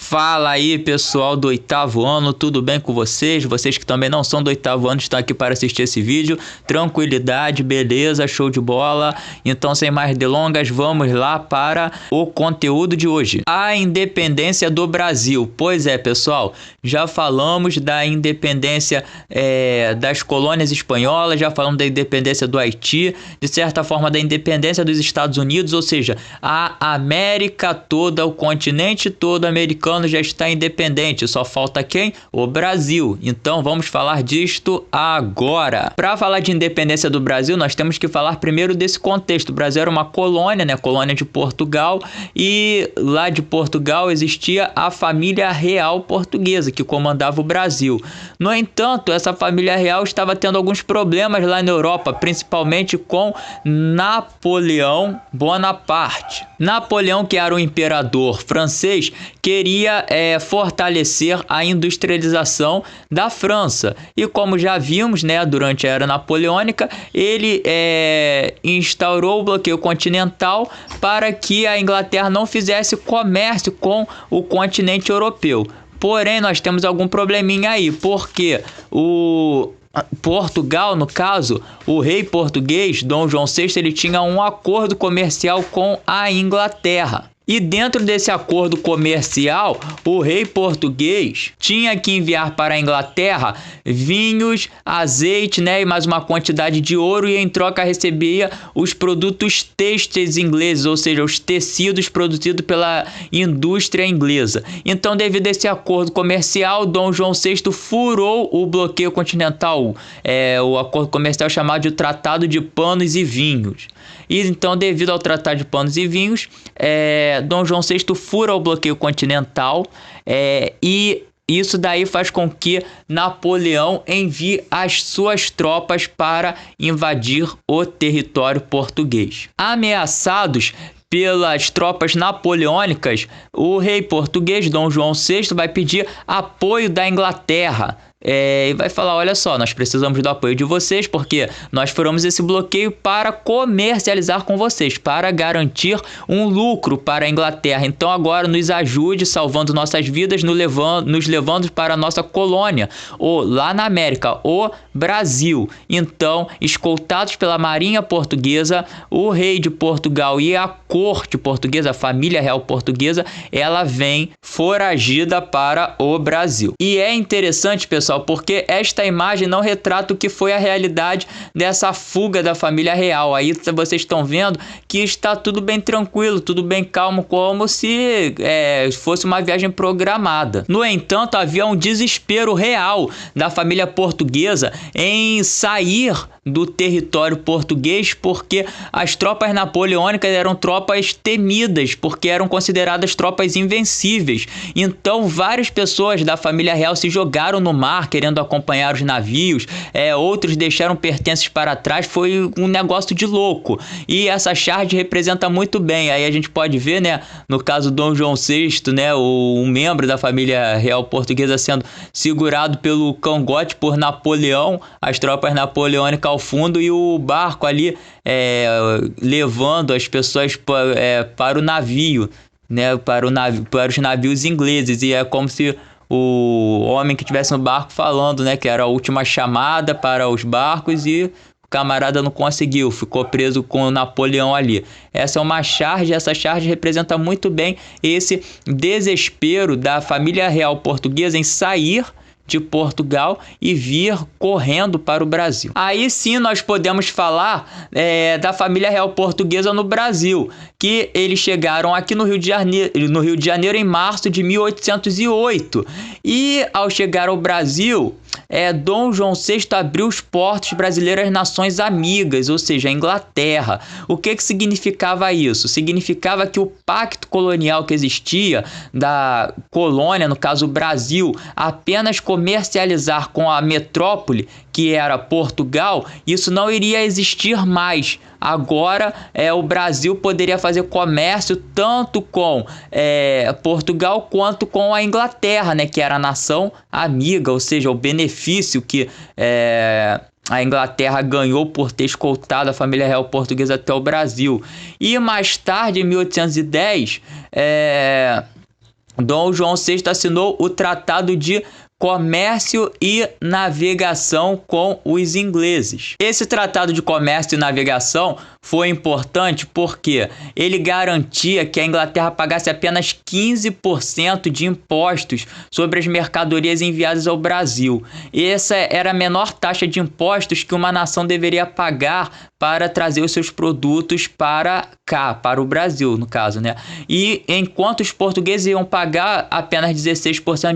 Fala aí, pessoal do oitavo ano, tudo bem com vocês? Vocês que também não são do oitavo ano estão aqui para assistir esse vídeo. Tranquilidade, beleza, show de bola. Então, sem mais delongas, vamos lá para o conteúdo de hoje. A independência do Brasil. Pois é, pessoal, já falamos da independência das colônias espanholas, já falamos da independência do Haiti, de certa forma da independência dos Estados Unidos, ou seja, a América toda, o continente todo americano já está independente, só falta quem? O Brasil. Então vamos falar disto agora. Para falar de independência do Brasil, nós temos que falar primeiro desse contexto. O Brasil era uma colônia, né? Colônia de Portugal, e lá de Portugal existia a família real portuguesa que comandava o Brasil. No entanto, essa família real estava tendo alguns problemas lá na Europa, principalmente com Napoleão Bonaparte. Napoleão, que era o imperador francês, queria fortalecer a industrialização da França. E como já vimos, né, durante a era napoleônica, ele instaurou o bloqueio continental para que a Inglaterra não fizesse comércio com o continente europeu. Porém, nós temos algum probleminha aí, porque Portugal, no caso, o rei português, Dom João VI, ele tinha um acordo comercial com a Inglaterra. E dentro desse acordo comercial, o rei português tinha que enviar para a Inglaterra vinhos, azeite, né, e mais uma quantidade de ouro, e em troca recebia os produtos têxteis ingleses, ou seja, os tecidos produzidos pela indústria inglesa. Então, devido a esse acordo comercial, Dom João VI furou o bloqueio continental, o acordo comercial chamado de Tratado de Panos e Vinhos. E então, devido ao Tratado de Panos e Vinhos, Dom João VI fura o bloqueio continental, e isso daí faz com que Napoleão envie as suas tropas para invadir o território português. Ameaçados pelas tropas napoleônicas, o rei português Dom João VI vai pedir apoio da Inglaterra. E vai falar: olha só, nós precisamos do apoio de vocês, porque nós furamos esse bloqueio para comercializar com vocês, para garantir um lucro para a Inglaterra. Então agora nos ajude salvando nossas vidas, nos levando para a nossa colônia, ou lá na América, o Brasil. Então, escoltados pela marinha portuguesa, o rei de Portugal e a corte portuguesa, a família real portuguesa, ela vem foragida para o Brasil. E é interessante, pessoal, porque esta imagem não retrata o que foi a realidade dessa fuga da família real. Aí vocês estão vendo que está tudo bem tranquilo, tudo bem calmo, como se fosse uma viagem programada. No entanto, havia um desespero real da família portuguesa em sair do território português, porque as tropas napoleônicas eram tropas temidas, porque eram consideradas tropas invencíveis. Então várias pessoas da família real se jogaram no mar querendo acompanhar os navios, outros deixaram pertences para trás. Foi um negócio de louco, e essa charge representa muito bem. Aí a gente pode ver, né, no caso Dom João VI, né, um membro da família real portuguesa sendo segurado pelo cangote por Napoleão, as tropas napoleônicas ao fundo, e o barco ali levando as pessoas para o navio, né, para os navios ingleses. E é como se o homem que estivesse no barco falando, né, que era a última chamada para os barcos, e o camarada não conseguiu, ficou preso com o Napoleão ali. Essa é uma charge, essa charge representa muito bem esse desespero da família real portuguesa em sair de Portugal e vir correndo para o Brasil. Aí sim nós podemos falar da família real portuguesa no Brasil, que eles chegaram aqui no Rio de Janeiro em março de 1808. E ao chegar ao Brasil, Dom João VI abriu os portos brasileiros às nações amigas, ou seja, a Inglaterra. O que significava isso? Significava que o pacto colonial que existia da colônia, no caso o Brasil, apenas comercializar com a metrópole, que era Portugal, isso não iria existir mais. Agora o Brasil poderia fazer comércio tanto com Portugal quanto com a Inglaterra, né, que era a nação amiga, ou seja, o benefício que a Inglaterra ganhou por ter escoltado a família real portuguesa até o Brasil. E mais tarde, em 1810, Dom João VI assinou o Tratado de Comércio e Navegação com os ingleses. Esse Tratado de Comércio e Navegação foi importante porque ele garantia que a Inglaterra pagasse apenas 15% de impostos sobre as mercadorias enviadas ao Brasil. Essa era a menor taxa de impostos que uma nação deveria pagar para trazer os seus produtos para cá, para o Brasil, no caso, né? E enquanto os portugueses iam pagar apenas 16%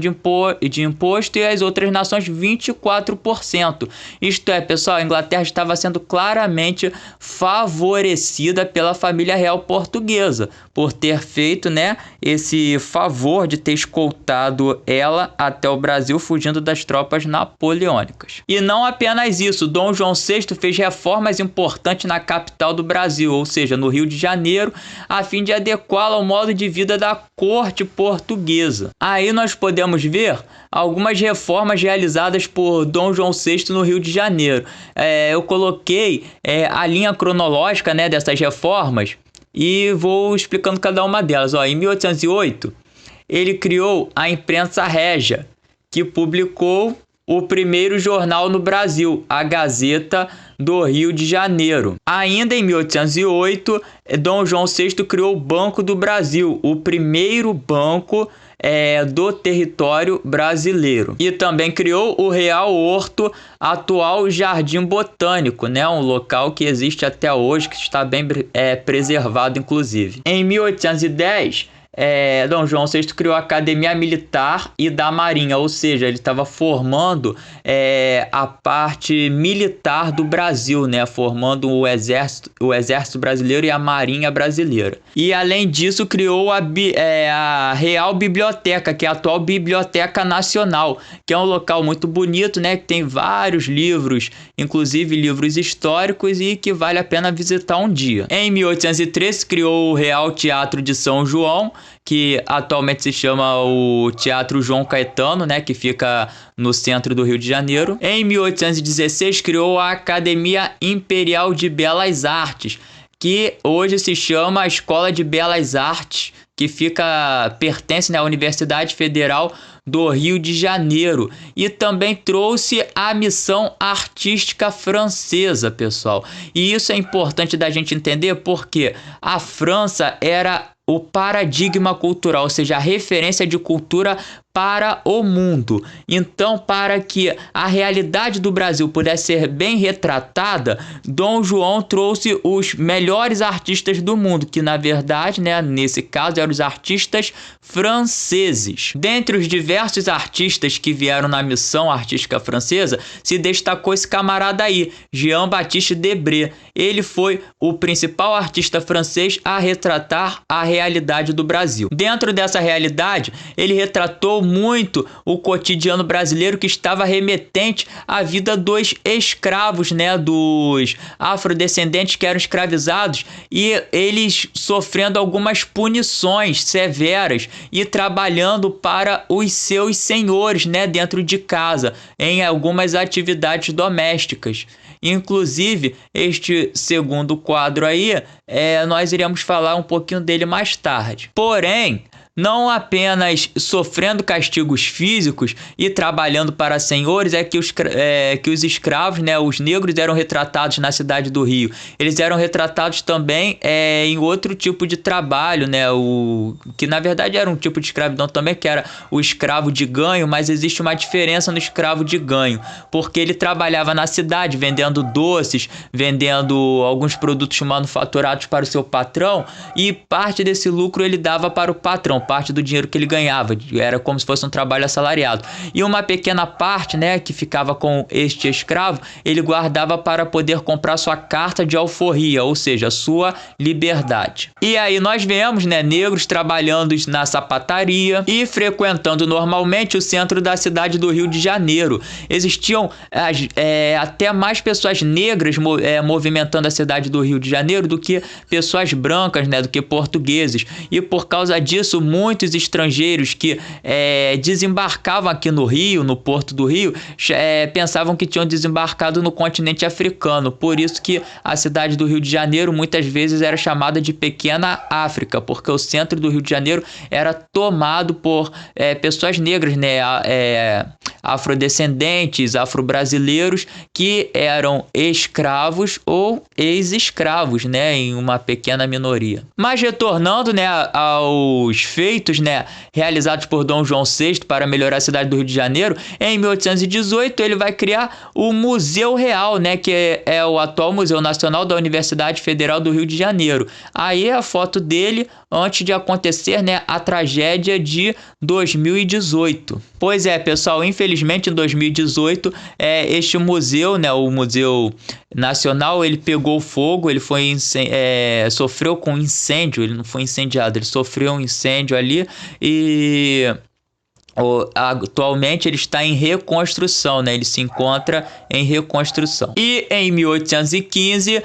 de imposto e as outras nações 24%. Isto é, pessoal, a Inglaterra estava sendo claramente favorecida pela família real portuguesa por ter feito, né, esse favor de ter escoltado ela até o Brasil fugindo das tropas napoleônicas. E não apenas isso, Dom João VI fez reformas importantes na capital do Brasil, ou seja, no Rio de Janeiro, a fim de adequá-la ao modo de vida da corte portuguesa. Aí nós podemos ver algumas reformas realizadas por Dom João VI no Rio de Janeiro. Eu coloquei a linha cronológica, né, dessas reformas e vou explicando cada uma delas. Em 1808, ele criou a imprensa régia, que publicou o primeiro jornal no Brasil, a Gazeta do Rio de Janeiro. Ainda em 1808, Dom João VI criou o Banco do Brasil, o primeiro banco do território brasileiro. E também criou o Real Horto, atual Jardim Botânico, né? Um local que existe até hoje, que está bem preservado, inclusive. Em 1810, Dom João VI criou a Academia Militar e da Marinha, ou seja, ele estava formando a parte militar do Brasil, né? Formando o exército brasileiro e a Marinha brasileira. E além disso criou a Real Biblioteca, que é a atual Biblioteca Nacional, que é um local muito bonito, né? Que tem vários livros, inclusive livros históricos, e que vale a pena visitar um dia. Em 1813 criou o Real Teatro de São João, que atualmente se chama o Teatro João Caetano, né, que fica no centro do Rio de Janeiro. Em 1816 criou a Academia Imperial de Belas Artes, que hoje se chama a Escola de Belas Artes, que pertence, né, à Universidade Federal do Rio de Janeiro. E também trouxe a missão artística francesa, pessoal. E isso é importante da gente entender porque a França era o paradigma cultural, ou seja, a referência de cultura para o mundo. Então, para que a realidade do Brasil pudesse ser bem retratada, Dom João trouxe os melhores artistas do mundo, que na verdade, né, nesse caso, eram os artistas franceses. Dentre os diversos artistas que vieram na missão artística francesa, se destacou esse camarada aí, Jean-Baptiste Debré. Ele foi o principal artista francês a retratar a realidade do Brasil. Dentro dessa realidade, ele retratou muito o cotidiano brasileiro, que estava remetente à vida dos escravos, né, dos afrodescendentes que eram escravizados, e eles sofrendo algumas punições severas e trabalhando para os seus senhores, né, dentro de casa, em algumas atividades domésticas. Inclusive, este segundo quadro aí, nós iremos falar um pouquinho dele mais tarde. Porém, não apenas sofrendo castigos físicos e trabalhando para senhores que os escravos, né, os negros, eram retratados na cidade do Rio. Eles eram retratados também em outro tipo de trabalho, né, que na verdade era um tipo de escravidão também, que era o escravo de ganho, mas existe uma diferença no escravo de ganho, porque ele trabalhava na cidade vendendo doces, vendendo alguns produtos manufaturados para o seu patrão, e parte desse lucro ele dava para o patrão, parte do dinheiro que ele ganhava, era como se fosse um trabalho assalariado. E uma pequena parte, né, que ficava com este escravo, ele guardava para poder comprar sua carta de alforria, ou seja, sua liberdade. E aí nós vemos, né, negros trabalhando na sapataria e frequentando normalmente o centro da cidade do Rio de Janeiro. Existiam até mais pessoas negras movimentando a cidade do Rio de Janeiro do que pessoas brancas, né, do que portugueses. E por causa disso, muitos estrangeiros que desembarcavam aqui no Rio, no Porto do Rio, pensavam que tinham desembarcado no continente africano. Por isso que a cidade do Rio de Janeiro muitas vezes era chamada de Pequena África, porque o centro do Rio de Janeiro era tomado por pessoas negras, né, afrodescendentes, afro-brasileiros, que eram escravos ou ex-escravos, né, em uma pequena minoria. Mas retornando, né, aos feitos, né, realizados por Dom João VI para melhorar a cidade do Rio de Janeiro, em 1818 ele vai criar o Museu Real, né, que é o atual Museu Nacional da Universidade Federal do Rio de Janeiro. Aí é a foto dele antes de acontecer, né, a tragédia de 2018. Pois é, pessoal, infelizmente em 2018 este museu, né, o Museu Nacional, ele pegou fogo, ele foi sofreu com incêndio, ele não foi incendiado, ele sofreu um incêndio ali e atualmente ele está em reconstrução, né? Ele se encontra em reconstrução. E em 1815,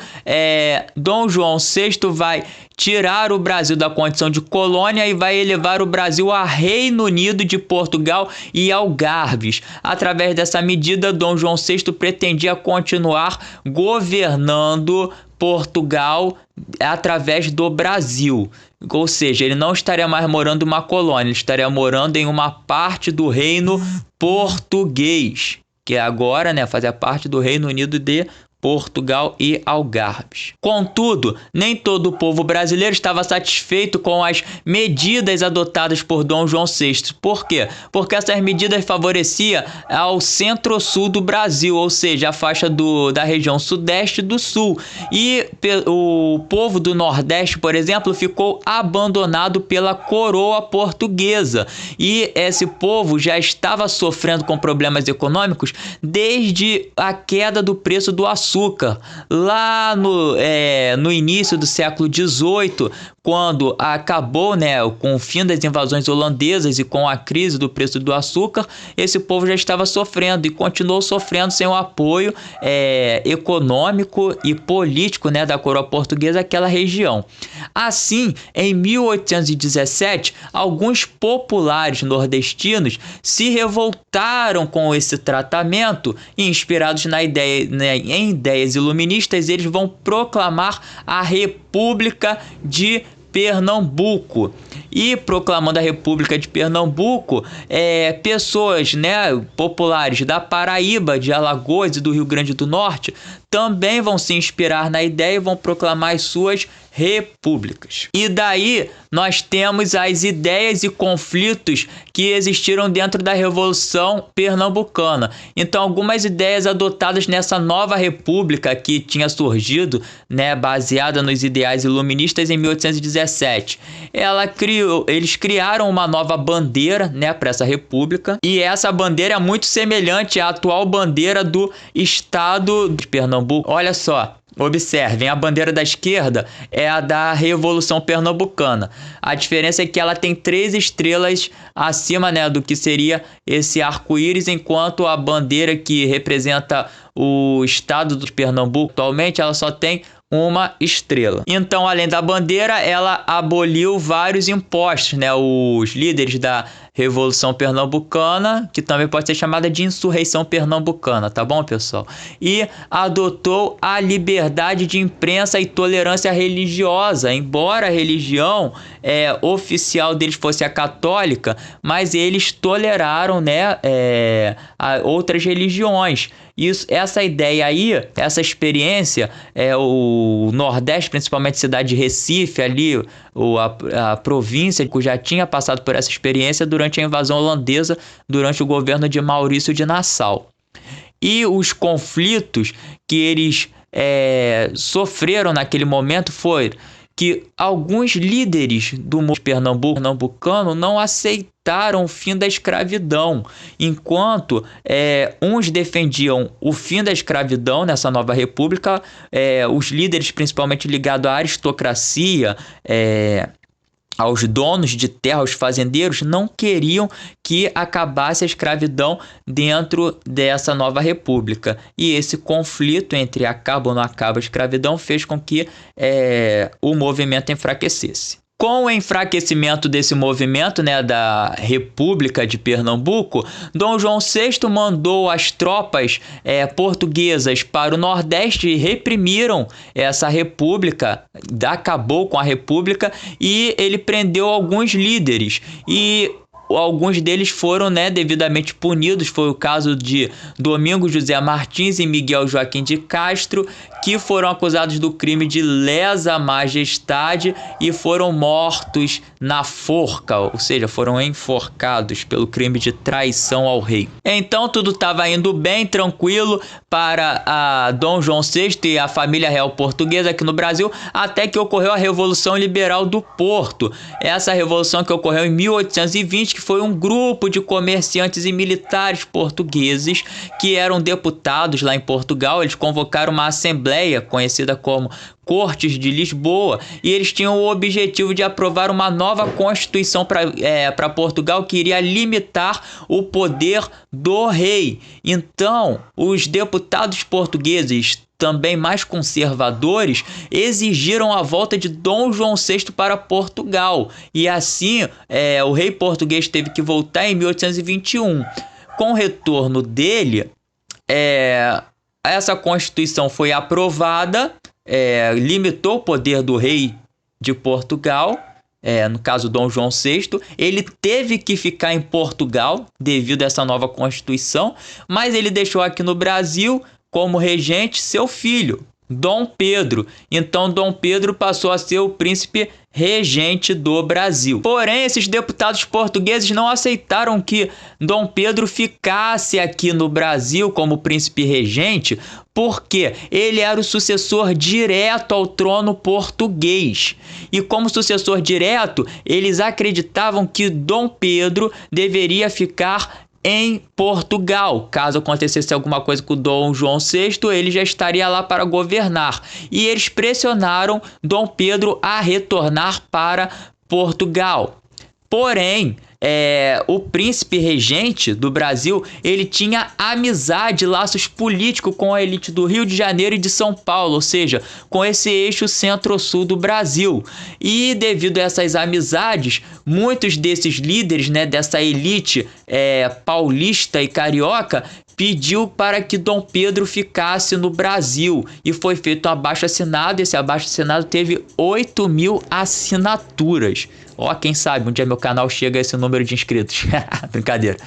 Dom João VI vai tirar o Brasil da condição de colônia e vai elevar o Brasil a Reino Unido de Portugal e Algarves. Através dessa medida, Dom João VI pretendia continuar governando Portugal através do Brasil. Ou seja, ele não estaria mais morando em uma colônia, ele estaria morando em uma parte do reino português, que agora, né, fazia parte do Reino Unido de Portugal e Algarves. Contudo, nem todo o povo brasileiro estava satisfeito com as medidas adotadas por Dom João VI. Por quê? Porque essas medidas favoreciam ao centro-sul do Brasil, ou seja, a faixa da região sudeste e do sul. E o povo do Nordeste, por exemplo, ficou abandonado pela coroa portuguesa. E esse povo já estava sofrendo com problemas econômicos desde a queda do preço do açúcar. Lá no início do século XVIII, quando acabou, né, com o fim das invasões holandesas e com a crise do preço do açúcar, esse povo já estava sofrendo e continuou sofrendo sem o apoio econômico e político, né, da coroa portuguesa àquela região. Assim, em 1817, alguns populares nordestinos se revoltaram com esse tratamento e, inspirados em ideias iluministas, eles vão proclamar a República de Pernambuco. E proclamando a República de Pernambuco, pessoas, né, populares da Paraíba, de Alagoas e do Rio Grande do Norte também vão se inspirar na ideia e vão proclamar as suas repúblicas. E daí nós temos as ideias e conflitos que existiram dentro da Revolução Pernambucana. Então, algumas ideias adotadas nessa nova república que tinha surgido, né, baseada nos ideais iluministas em 1817. Eles criaram uma nova bandeira, né, para essa república, e essa bandeira é muito semelhante à atual bandeira do estado de Pernambuco. Olha só, observem, a bandeira da esquerda é a da Revolução Pernambucana. A diferença é que ela tem 3 estrelas acima, né, do que seria esse arco-íris, enquanto a bandeira que representa o estado de Pernambuco atualmente, ela só tem uma estrela. Então, além da bandeira, ela aboliu vários impostos, né? Os líderes da Revolução Pernambucana, que também pode ser chamada de Insurreição Pernambucana, tá bom, pessoal? E adotou a liberdade de imprensa e tolerância religiosa, embora a religião oficial deles fosse a católica, mas eles toleraram, né, outras religiões. Essa ideia aí, essa experiência, o Nordeste, principalmente a cidade de Recife, ali, a província que já tinha passado por essa experiência durante a invasão holandesa, durante o governo de Maurício de Nassau. E os conflitos que eles sofreram naquele momento foi que alguns líderes do movimento pernambucano não aceitaram o fim da escravidão, enquanto uns defendiam o fim da escravidão nessa nova república, os líderes principalmente ligados à aristocracia, aos donos de terra, aos fazendeiros, não queriam que acabasse a escravidão dentro dessa nova república. E esse conflito entre acaba ou não acaba a escravidão fez com que o movimento enfraquecesse. Com o enfraquecimento desse movimento, né, da República de Pernambuco, Dom João VI mandou as tropas portuguesas para o Nordeste e reprimiram essa república, acabou com a república e ele prendeu alguns líderes e alguns deles foram, né, devidamente punidos. Foi o caso de Domingos José Martins e Miguel Joaquim de Castro, que foram acusados do crime de lesa majestade e foram mortos na forca, ou seja, foram enforcados pelo crime de traição ao rei. Então tudo estava indo bem, tranquilo para Dom João VI e a família real portuguesa aqui no Brasil, até que ocorreu a Revolução Liberal do Porto. Essa revolução que ocorreu em 1820, que foi um grupo de comerciantes e militares portugueses que eram deputados lá em Portugal. Eles convocaram uma assembleia conhecida como Cortes de Lisboa e eles tinham o objetivo de aprovar uma nova constituição para Portugal que iria limitar o poder do rei. Então, os deputados portugueses, também mais conservadores, exigiram a volta de Dom João VI para Portugal. E assim, o rei português teve que voltar em 1821. Com o retorno dele, essa Constituição foi aprovada, limitou o poder do rei de Portugal, no caso Dom João VI. Ele teve que ficar em Portugal devido a essa nova Constituição, mas ele deixou aqui no Brasil como regente seu filho, Dom Pedro. Então Dom Pedro passou a ser o príncipe regente do Brasil. Porém, esses deputados portugueses não aceitaram que Dom Pedro ficasse aqui no Brasil como príncipe regente, porque ele era o sucessor direto ao trono português. E como sucessor direto, eles acreditavam que Dom Pedro deveria ficar em Portugal. Caso acontecesse alguma coisa com o Dom João VI, ele já estaria lá para governar. E eles pressionaram Dom Pedro a retornar para Portugal. Porém, o príncipe regente do Brasil, ele tinha amizade, laços políticos com a elite do Rio de Janeiro e de São Paulo, ou seja, com esse eixo centro-sul do Brasil. E devido a essas amizades, muitos desses líderes, né, dessa elite paulista e carioca, pediu para que Dom Pedro ficasse no Brasil e foi feito um abaixo-assinado. Esse abaixo-assinado teve 8.000 assinaturas. Ó, quem sabe um dia meu canal chega a esse número de inscritos. Brincadeira.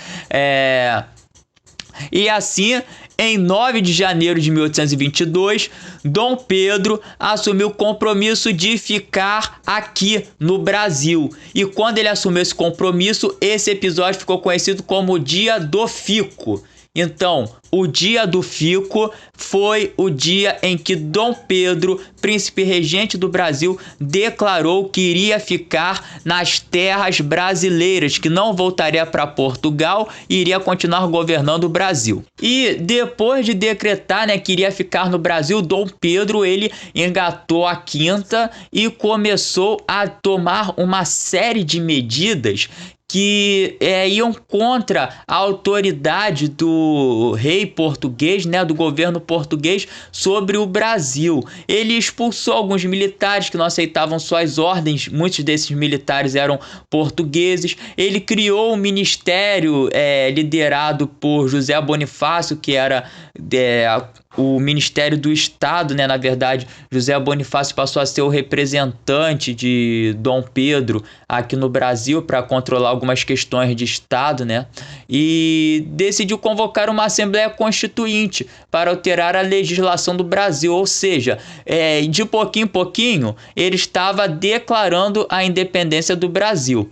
E assim, em 9 de janeiro de 1822, Dom Pedro assumiu o compromisso de ficar aqui no Brasil. E quando ele assumiu esse compromisso, esse episódio ficou conhecido como o Dia do Fico. Então, o Dia do Fico foi o dia em que Dom Pedro, príncipe regente do Brasil, declarou que iria ficar nas terras brasileiras, que não voltaria para Portugal e iria continuar governando o Brasil. E depois de decretar, né, que iria ficar no Brasil, Dom Pedro ele engatou a quinta e começou a tomar uma série de medidas que iam contra a autoridade do rei português, né, do governo português sobre o Brasil. Ele expulsou alguns militares que não aceitavam suas ordens, muitos desses militares eram portugueses. Ele criou um ministério liderado por José Bonifácio, que era o Ministério do Estado, né? Na verdade, José Bonifácio passou a ser o representante de Dom Pedro aqui no Brasil para controlar algumas questões de Estado, né? E decidiu convocar uma Assembleia Constituinte para alterar a legislação do Brasil, ou seja, de pouquinho em pouquinho, ele estava declarando a independência do Brasil.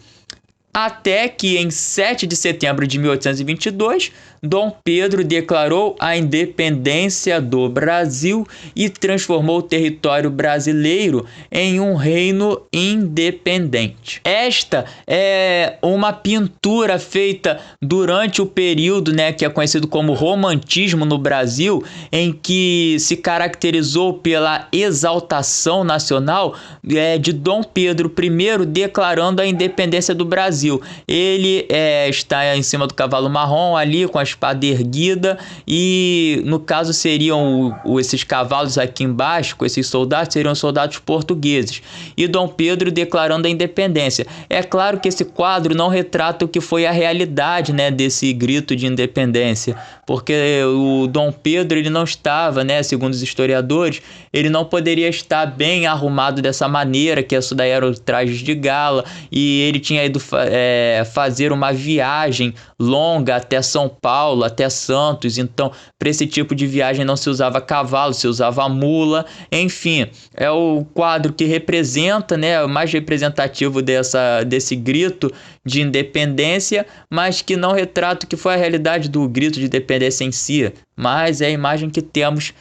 Até que em 7 de setembro de 1822, Dom Pedro declarou a independência do Brasil e transformou o território brasileiro em um reino independente. Esta é uma pintura feita durante o período, né, que é conhecido como romantismo no Brasil, em que se caracterizou pela exaltação nacional de Dom Pedro I declarando a independência do Brasil. Brasil. Ele está em cima do cavalo marrom ali com a espada erguida, e no caso seriam esses cavalos aqui embaixo, com esses soldados, seriam soldados portugueses, e Dom Pedro declarando a independência. É claro que esse quadro não retrata o que foi a realidade, né, desse grito de independência, porque o Dom Pedro ele não estava, né, segundo os historiadores, ele não poderia estar bem arrumado dessa maneira, que isso daí eram trajes de gala, e ele tinha ido fazer uma viagem longa até São Paulo, até Santos. Então, para esse tipo de viagem não se usava cavalo, se usava mula. Enfim, é o quadro que representa, né, o mais representativo desse grito de independência, mas que não retrata o que foi a realidade do grito de independência em si, mas é a imagem que temos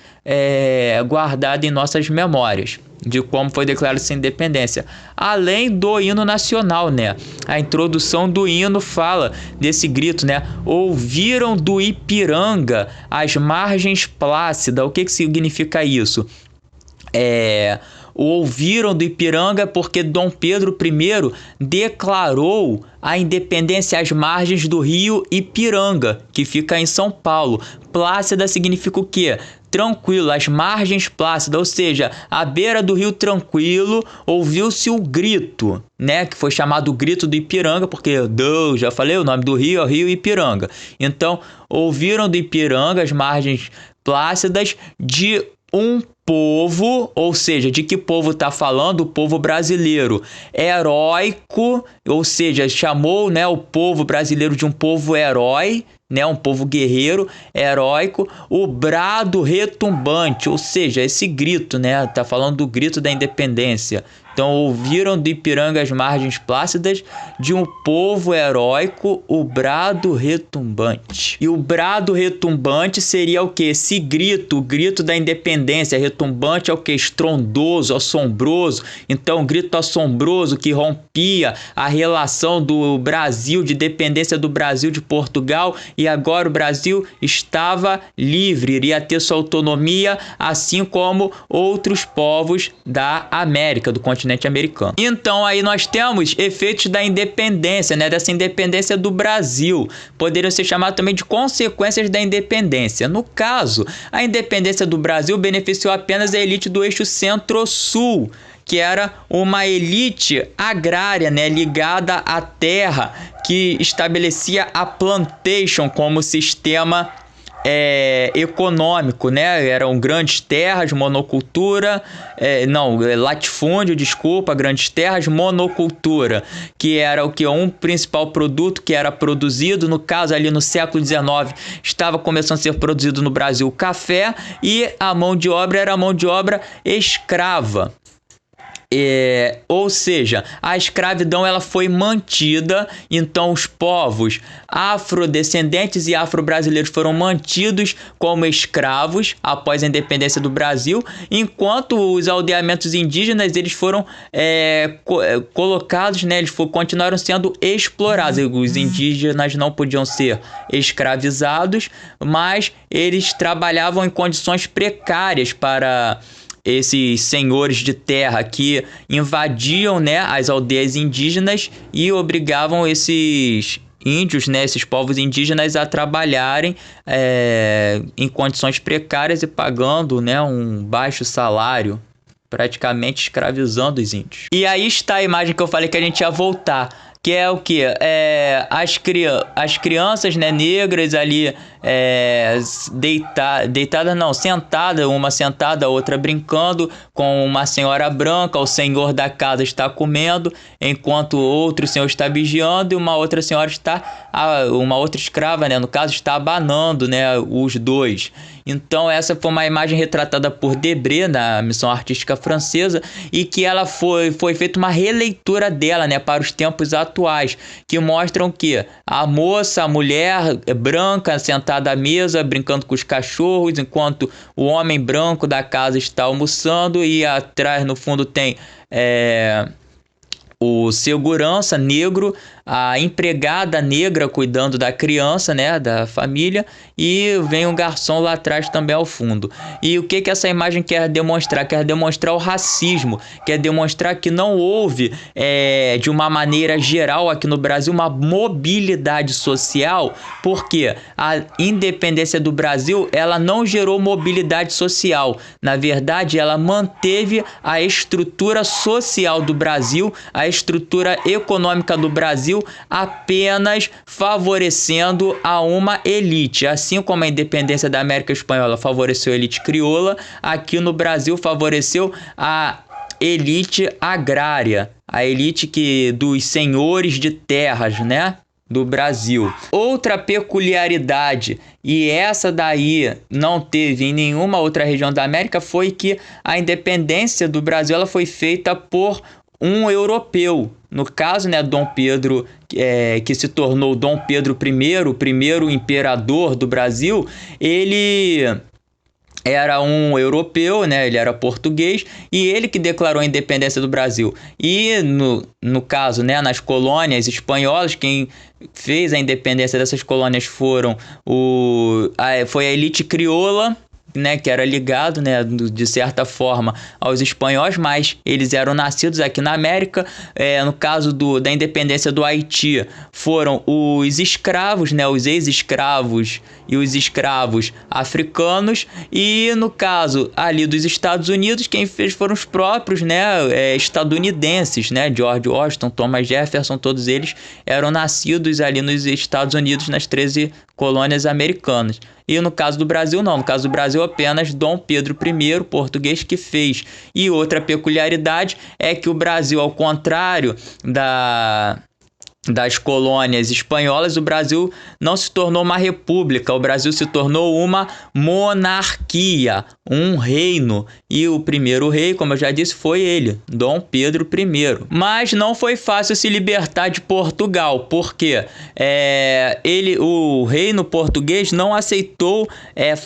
guardada em nossas memórias de como foi declarada essa independência, além do hino nacional, né? A introdução do hino fala desse grito, né? Ouviram do Ipiranga as margens plácidas. O que significa isso? Ouviram do Ipiranga porque Dom Pedro I declarou a independência às margens do rio Ipiranga, que fica em São Paulo. Plácida significa o quê? Tranquilo, as margens plácidas, ou seja, à beira do rio tranquilo, ouviu-se o grito, né, que foi chamado o grito do Ipiranga, porque já falei, o nome do rio é o rio Ipiranga. Então, ouviram do Ipiranga as margens plácidas de um povo, ou seja, de que povo está falando? O povo brasileiro, heróico, ou seja, chamou, né, o povo brasileiro de um povo herói, né, um povo guerreiro, heróico, o brado retumbante, ou seja, esse grito, né, tá falando do grito da independência. Então, ouviram do Ipiranga as margens plácidas de um povo heróico, o brado retumbante. E o brado retumbante seria o que? Esse grito, o grito da independência. Retumbante é o que? Estrondoso, assombroso. Então, o grito assombroso que rompia a relação do Brasil, de dependência do Brasil de Portugal, e agora o Brasil estava livre, iria ter sua autonomia, assim como outros povos da América, do continente americano. Então aí nós temos efeitos da independência, né, dessa independência do Brasil. Poderiam ser chamados também de consequências da independência. No caso, a independência do Brasil beneficiou apenas a elite do eixo centro-sul, que era uma elite agrária, né, ligada à terra, que estabelecia a plantation como sistema econômico, né? Eram grandes terras, monocultura, latifúndio, desculpa, grandes terras, monocultura, que era o que? Um principal produto que era produzido, no caso ali no século XIX, estava começando a ser produzido no Brasil o café, e a mão de obra era a mão de obra escrava. Ou seja, a escravidão ela foi mantida, então os povos afrodescendentes e afro-brasileiros foram mantidos como escravos após a independência do Brasil, enquanto os aldeamentos indígenas eles foram colocados, né, eles continuaram sendo explorados. Os indígenas não podiam ser escravizados, mas eles trabalhavam em condições precárias para esses senhores de terra que invadiam, né, as aldeias indígenas e obrigavam esses índios, né, esses povos indígenas a trabalharem em condições precárias e pagando, né, um baixo salário, praticamente escravizando os índios. E aí está a imagem que eu falei que a gente ia voltar, que é o que? As crianças, né, negras ali sentadas, uma sentada, a outra brincando, com uma senhora branca. O senhor da casa está comendo, enquanto outro senhor está vigiando, e uma outra senhora uma outra escrava, né, no caso, está abanando, né, os dois. Então essa foi uma imagem retratada por Debré na Missão Artística Francesa, e que ela foi feita uma releitura dela, né, para os tempos atuais, que mostram que a moça, a mulher branca sentada à mesa brincando com os cachorros, enquanto o homem branco da casa está almoçando, e atrás no fundo tem o segurança negro a empregada negra cuidando da criança, né, da família, e vem um garçom lá atrás também ao fundo. E o que essa imagem quer demonstrar? Quer demonstrar o racismo, quer demonstrar que não houve, de uma maneira geral aqui no Brasil, uma mobilidade social, porque a independência do Brasil, ela não gerou mobilidade social. Na verdade, ela manteve a estrutura social do Brasil, a estrutura econômica do Brasil, apenas favorecendo a uma elite. Assim como a independência da América Espanhola favoreceu a elite crioula, aqui no Brasil favoreceu a elite agrária, a elite dos senhores de terras, né, do Brasil. Outra peculiaridade, e essa daí não teve em nenhuma outra região da América, foi que a independência do Brasil ela foi feita por um europeu. No caso, né, Dom Pedro, que se tornou Dom Pedro I, o primeiro imperador do Brasil, ele era um europeu, né? Ele era português, e ele que declarou a independência do Brasil. E no caso, né, nas colônias espanholas, quem fez a independência dessas colônias foi a elite crioula, né, que era ligado, né, de certa forma aos espanhóis, mas eles eram nascidos aqui na América. No caso da independência do Haiti, foram os escravos, né, os ex-escravos e os escravos africanos, e no caso ali dos Estados Unidos, quem fez foram os próprios, né, estadunidenses, né, George Washington, Thomas Jefferson, todos eles eram nascidos ali nos Estados Unidos, nas 13 colônias americanas. E no caso do Brasil, não. No caso do Brasil, apenas Dom Pedro I, português, que fez. E outra peculiaridade é que o Brasil, ao contrário das colônias espanholas, o Brasil não se tornou uma república, o Brasil se tornou uma monarquia, um reino. E o primeiro rei, como eu já disse, foi ele, Dom Pedro I. Mas não foi fácil se libertar de Portugal, porque o reino português não aceitou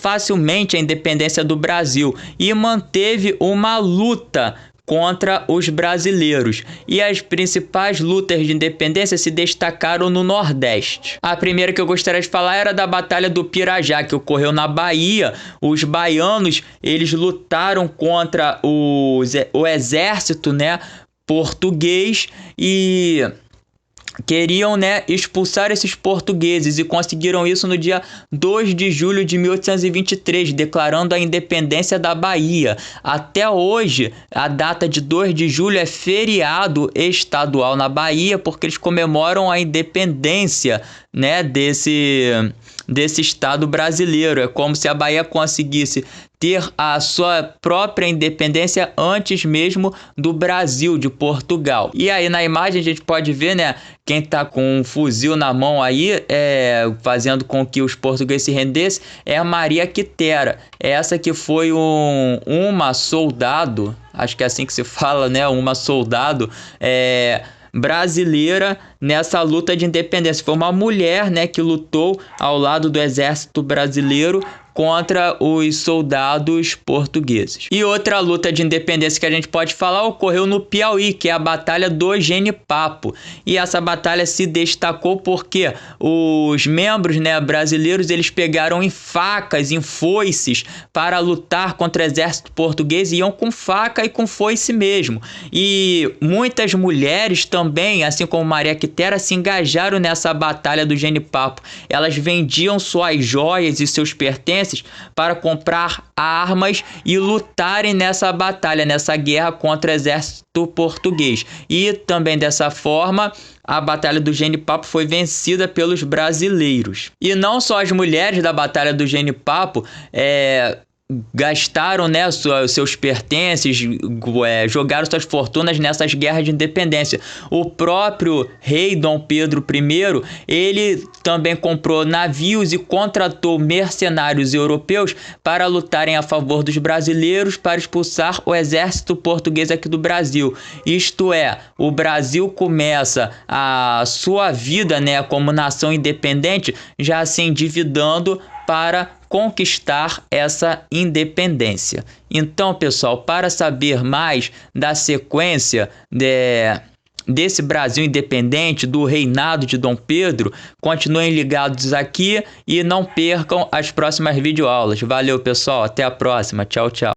facilmente a independência do Brasil e manteve uma luta contra os brasileiros. E as principais lutas de independência se destacaram no Nordeste. A primeira que eu gostaria de falar era da Batalha do Pirajá, que ocorreu na Bahia. Os baianos, eles lutaram contra o exército, né, português, e queriam, né, expulsar esses portugueses, e conseguiram isso no dia 2 de julho de 1823, declarando a independência da Bahia. Até hoje, a data de 2 de julho é feriado estadual na Bahia, porque eles comemoram a independência, né, desse estado brasileiro. É como se a Bahia conseguisse ter a sua própria independência antes mesmo do Brasil, de Portugal. E aí na imagem a gente pode ver, né, quem tá com um fuzil na mão aí, fazendo com que os portugueses se rendessem, é a Maria Quitera. Essa que foi uma soldado, acho que é assim que se fala, né, uma soldado brasileira nessa luta de independência. Foi uma mulher, né, que lutou ao lado do exército brasileiro contra os soldados portugueses. E outra luta de independência que a gente pode falar ocorreu no Piauí, que é a Batalha do Genipapo. E essa batalha se destacou porque os membros, né, brasileiros, eles pegaram em facas, em foices, para lutar contra o exército português, e iam com faca e com foice mesmo. E muitas mulheres também, assim como Maria Quitera, se engajaram nessa Batalha do Genipapo. Elas vendiam suas joias e seus pertences para comprar armas e lutarem nessa batalha, nessa guerra contra o exército português. E também dessa forma, a Batalha do Genipapo foi vencida pelos brasileiros. E não só as mulheres da Batalha do Genipapo gastaram, né, seus pertences, jogaram suas fortunas nessas guerras de independência. O próprio rei Dom Pedro I, ele também comprou navios e contratou mercenários europeus para lutarem a favor dos brasileiros, para expulsar o exército português aqui do Brasil. Isto é, o Brasil começa a sua vida, né, como nação independente, já se endividando para conquistar essa independência. Então, pessoal, para saber mais da sequência desse Brasil independente, do reinado de Dom Pedro, continuem ligados aqui e não percam as próximas videoaulas. Valeu, pessoal. Até a próxima. Tchau, tchau.